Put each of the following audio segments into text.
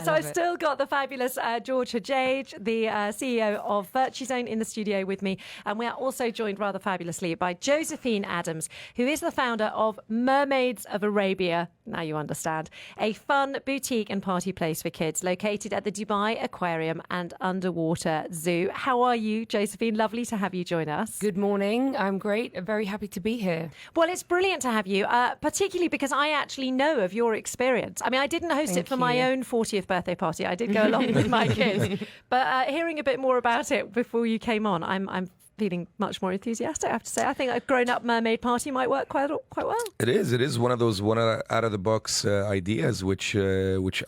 So I've still got the fabulous George Hajaj, the CEO of Virtuzone, in the studio with me. And we are also joined rather fabulously by Josephine Adams, who is the founder of Mermaids of Arabia. Now you understand. A fun boutique and party place for kids located at the Dubai Aquarium and Underwater Zoo. How are you, Josephine? Lovely to have you join us. Good morning. I'm great. I'm very happy to be here. Well, it's brilliant to have you, particularly because I actually know of your experience. I mean, I didn't host it for my own 40th birthday party. I did go along with my kids. But hearing a bit more about it before you came on, I'm feeling much more enthusiastic, I have to say. I think a grown-up mermaid party might work quite well. It is one of those out of the box ideas which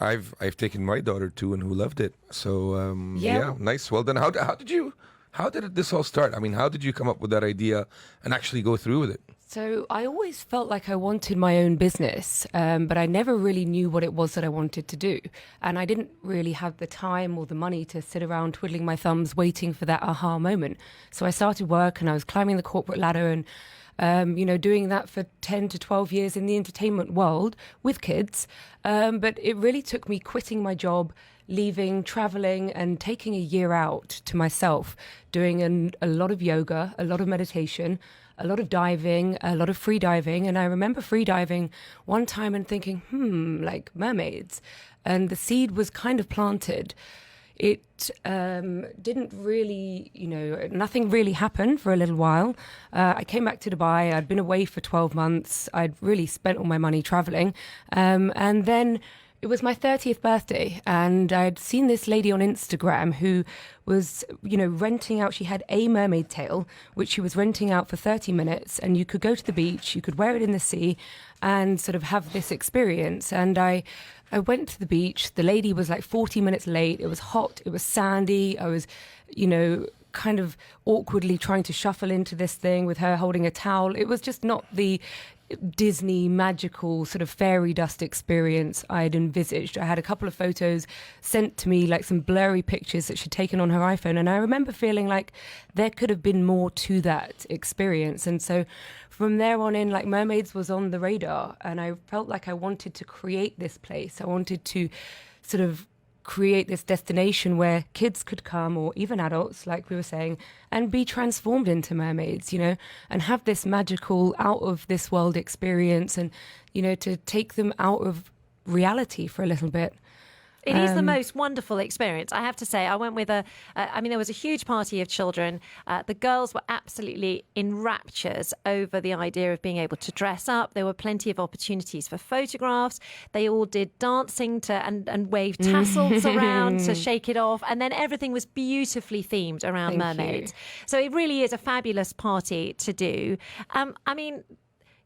I've taken my daughter to and who loved it. So yeah, nice. Well done. How did this all start? I mean, how did you come up with that idea and actually go through with it? So I always felt like I wanted my own business, but I never really knew what it was that I wanted to do. And I didn't really have the time or the money to sit around twiddling my thumbs waiting for that aha moment. So I started work and I was climbing the corporate ladder and doing that for 10 to 12 years in the entertainment world with kids. But it really took me quitting my job, leaving, traveling, and taking a year out to myself, doing a lot of yoga, a lot of meditation, a lot of diving, a lot of free diving. And I remember free diving one time and thinking, like mermaids. And the seed was kind of planted. It didn't really, nothing really happened for a little while. I came back to Dubai. I'd been away for 12 months. I'd really spent all my money traveling. And then it was my 30th birthday, and I'd seen this lady on Instagram who was, renting out. She had a mermaid tail, which she was renting out for 30 minutes, and you could go to the beach, you could wear it in the sea, and sort of have this experience. And I went to the beach. The lady was like 40 minutes late. It was hot. It was sandy. I was, kind of awkwardly trying to shuffle into this thing with her holding a towel. It was just not the Disney magical sort of fairy dust experience I'd envisaged. I had a couple of photos sent to me, like some blurry pictures that she'd taken on her iPhone, and I remember feeling like there could have been more to that experience. And so from there on in, like, mermaids was on the radar, and I felt like I wanted to create this place. I wanted to sort of create this destination where kids could come, or even adults, like we were saying, and be transformed into mermaids, and have this magical out of this world experience, and, to take them out of reality for a little bit. It is the most wonderful experience, I have to say. I went with there was a huge party of children. The girls were absolutely in raptures over the idea of being able to dress up. There were plenty of opportunities for photographs. They all did dancing and waved tassels around to shake it off. And then everything was beautifully themed around mermaids. So it really is a fabulous party to do.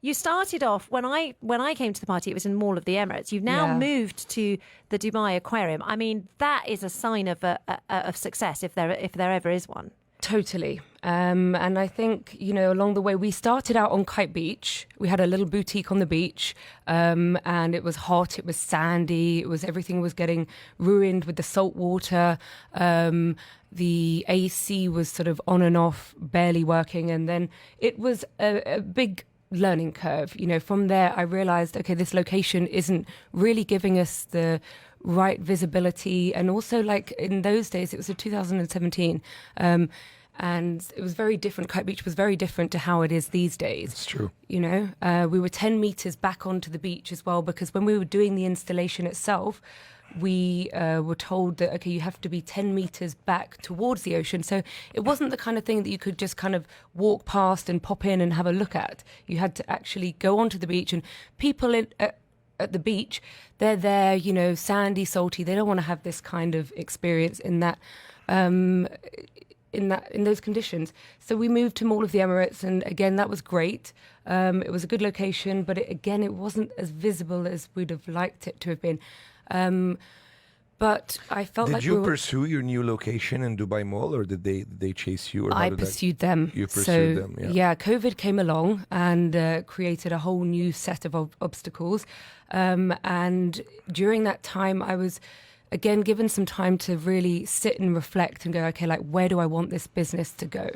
You started off, when I came to the party, it was in Mall of the Emirates. You've now moved to the Dubai Aquarium. I mean, that is a sign of success, if there ever is one. Totally. And I think, along the way, we started out on Kite Beach. We had a little boutique on the beach, and it was hot, it was sandy, everything was getting ruined with the salt water. The AC was sort of on and off, barely working. And then it was a big learning curve. From there I realized, okay, this location isn't really giving us the right visibility. And also, like, in those days, it was 2017, and it was very different. Kite Beach was very different to how it is these days. It's true. We were 10 meters back onto the beach as well, because when we were doing the installation itself, we were told that, okay, you have to be 10 meters back towards the ocean. So it wasn't the kind of thing that you could just kind of walk past and pop in and have a look at. You had to actually go onto the beach, and people at the beach, they're there, sandy, salty. They don't want to have this kind of experience in that, in those conditions. So we moved to Mall of the Emirates, and again, that was great. It was a good location, but it wasn't as visible as we'd have liked it to have been. But I felt like... Did you pursue your new location in Dubai Mall, or did they chase you? Or I pursued them. You pursued them, yeah. Yeah, COVID came along and created a whole new set of obstacles. And during that time, I was, again, given some time to really sit and reflect and go, okay, like, where do I want this business to go?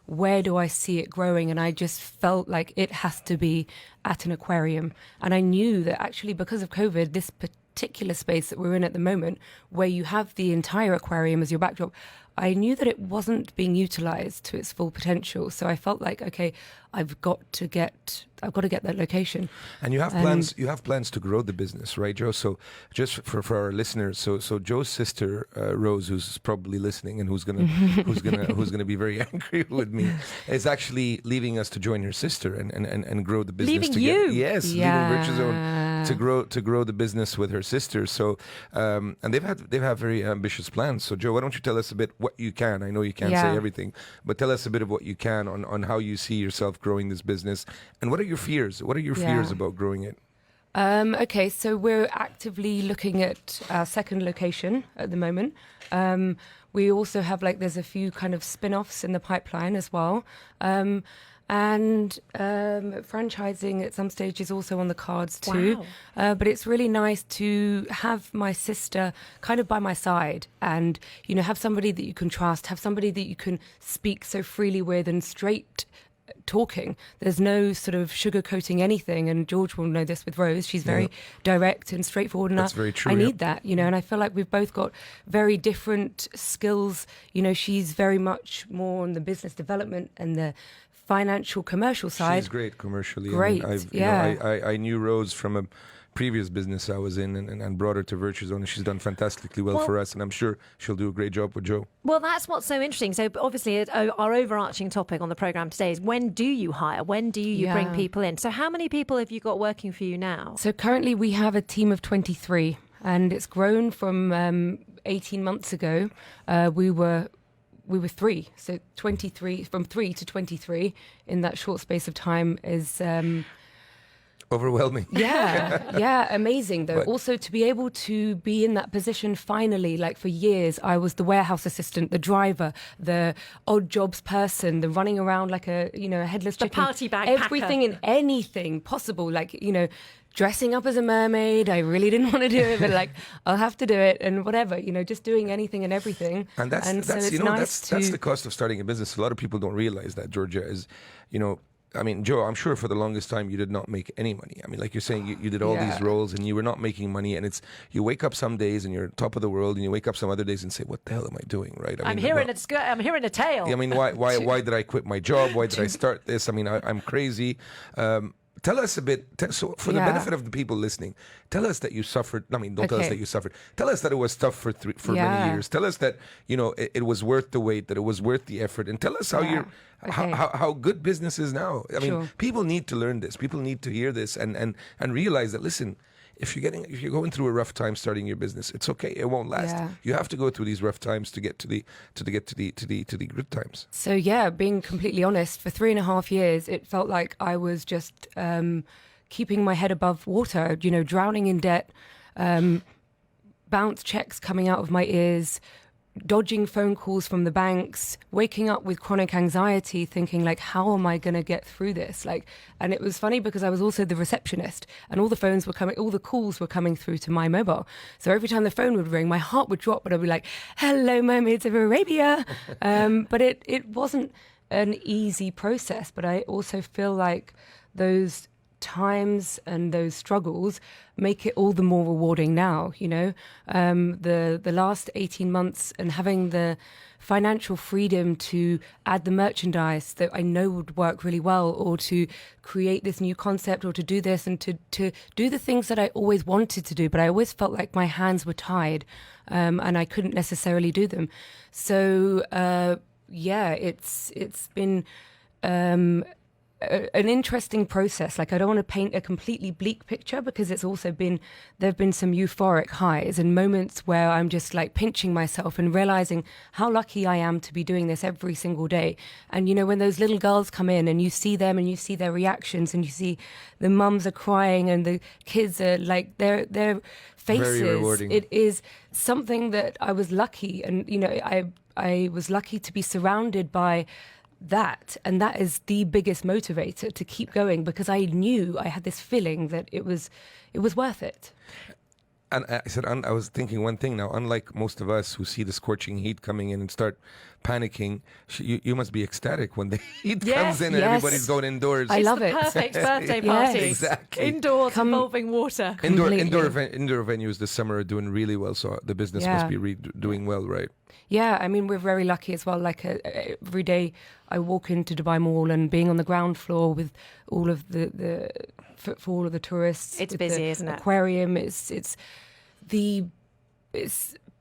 Where do I see it growing? And I just felt like it has to be at an aquarium. And I knew that actually, because of COVID, this particular space that we're in at the moment, where you have the entire aquarium as your backdrop, I knew that it wasn't being utilized to its full potential. So I felt like, okay, I've got to get that location. And you have plans. You have plans to grow the business, right, Joe? So just for our listeners, so Joe's sister Rose, who's probably listening and who's gonna be very angry with me, is actually leaving us to join her sister and grow the business leaving together. you? Yes, Yeah. leaving Virtuzone to grow the business with her sister. So and they've had very ambitious plans. So Joe, why don't you tell us a bit what you can? I know you can't say everything, but tell us a bit of what you can on how you see yourself growing this business, and what are your fears? What are your fears about growing it? Okay, so we're actively looking at our second location at the moment. We also have there's a few kind of spin-offs in the pipeline as well. And franchising at some stage is also on the cards too. Wow. But it's really nice to have my sister kind of by my side and, have somebody that you can trust, have somebody that you can speak so freely with and straight talking. There's no sort of sugarcoating anything, and George will know this with Rose. She's very direct and straightforward, and That's very true, I need that, and I feel like we've both got very different skills. She's very much more on the business development and the financial commercial side. She's great commercially. Great, I knew Rose from a previous business I was in and brought her to Virtuzone, and she's done fantastically well for us, and I'm sure she'll do a great job with Joe. Well, that's what's so interesting. So obviously our overarching topic on the programme today is, when do you hire? When do you bring people in? So how many people have you got working for you now? So currently we have a team of 23, and it's grown from 18 months ago. We were 3, so 23, from 3 to 23 in that short space of time is overwhelming. Yeah, amazing though. But also to be able to be in that position finally, for years I was the warehouse assistant, the driver, the odd jobs person, the running around like a headless chicken, the party bag everything packer. and anything possible, dressing up as a mermaid. I really didn't want to do it, but I'll have to do it, and whatever, just doing anything and everything. And that's so it's nice that's the cost of starting a business. A lot of people don't realize that, Georgia, is Joe, I'm sure for the longest time you did not make any money. Like you're saying, you did all these roles and you were not making money. And you wake up some days and you're top of the world, and you wake up some other days and say, "What the hell am I doing?" Right? I'm hearing a tale. Why did I quit my job? Why did I start this? I'm crazy. Tell us a bit, so for the benefit of the people listening, tell us that you suffered. Don't tell us that you suffered. Tell us that it was tough for many years. Tell us that, it was worth the wait, that it was worth the effort. And tell us how good business is now. People need to learn this. People need to hear this and realize that, listen, if you're going through a rough time starting your business, it's okay. It won't last. You have to go through these rough times to get to the good times. So being completely honest, for 3.5 years, it felt like I was just keeping my head above water. Drowning in debt, bounce checks coming out of my ears, dodging phone calls from the banks, waking up with chronic anxiety, thinking how am I going to get through this? And it was funny because I was also the receptionist, and all the calls were coming through to my mobile. So every time the phone would ring, my heart would drop, but I'd be like, "Hello, Mermaids of Arabia." But it wasn't an easy process, but I also feel like those times and those struggles make it all the more rewarding now. The last 18 months and having the financial freedom to add the merchandise that I know would work really well, or to create this new concept, or to do this and to do the things that I always wanted to do, but I always felt like my hands were tied and I couldn't necessarily do them. So it's been an interesting process. I don't want to paint a completely bleak picture, because there have been some euphoric highs and moments where I'm just pinching myself and realizing how lucky I am to be doing this every single day. And when those little girls come in and you see them and you see their reactions and you see the mums are crying and the kids are their faces, very rewarding. It is something that I was lucky, and I was lucky to be surrounded by that, and that is the biggest motivator to keep going, because I knew, I had this feeling that it was worth it. And I said, I was thinking one thing now. Unlike most of us who see the scorching heat coming in and start panicking, you must be ecstatic when the heat comes in and everybody's going indoors. I love it. Perfect birthday party. Exactly. Indoors involving water. Indoor venues this summer are doing really well, so the business must be doing well, right? Yeah, I mean, we're very lucky as well. Like every day I walk into Dubai Mall and being on the ground floor with all of for all of the tourists. It's busy, isn't it? Aquarium, it's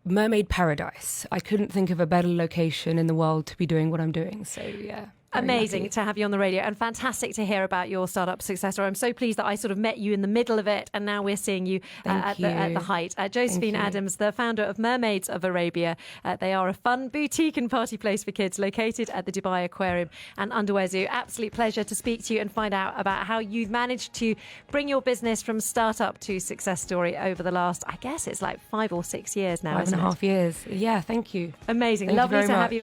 mermaid paradise. I couldn't think of a better location in the world to be doing what I'm doing. So, yeah. Amazing to have you on the radio, and fantastic to hear about your startup success story. I'm so pleased that I sort of met you in the middle of it, and now we're seeing you at the height. Josephine Adams, the founder of Mermaids of Arabia. They are a fun boutique and party place for kids located at the Dubai Aquarium and Underwear Zoo. Absolute pleasure to speak to you and find out about how you've managed to bring your business from startup to success story over the last, I guess it's like 5 or 6 years now, 5.5 years. Yeah, thank you. Amazing. Thank Lovely you very to much. have you.